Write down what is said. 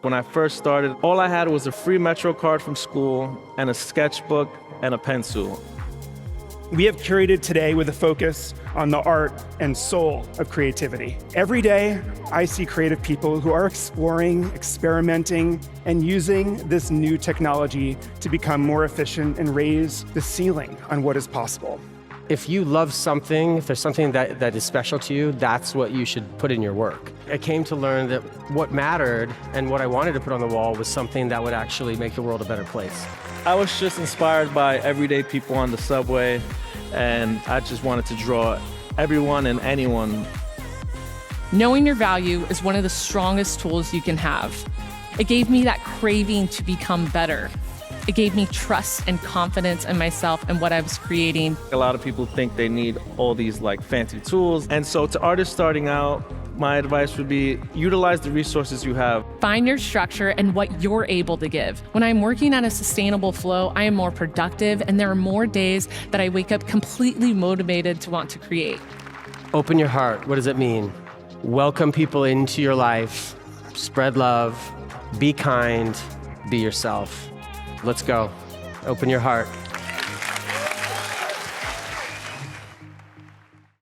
When I first started, all I had was a free Metro card from school and a sketchbook and a pencil. We have curated today with a focus on the art and soul of creativity. Every day, I see creative people who are exploring, experimenting, and using this new technology to become more efficient and raise the ceiling on what is possible. If you love something, if there's something that is special to you, that's what you should put in your work. I came to learn that what mattered and what I wanted to put on the wall was something that would actually make the world a better place. I was just inspired by everyday people on the subway, and I just wanted to draw everyone and anyone. Knowing your value is one of the strongest tools you can have. It gave me that craving to become better. It gave me trust and confidence in myself and what I was creating. A lot of people think they need all these fancy tools. And so to artists starting out, my advice would be utilize the resources you have. Find your structure and what you're able to give. When I'm working on a sustainable flow, I am more productive, and there are more days that I wake up completely motivated to want to create. Open your heart. What does it mean? Welcome people into your life. Spread love. Be kind. Be yourself. Let's go. Open your heart.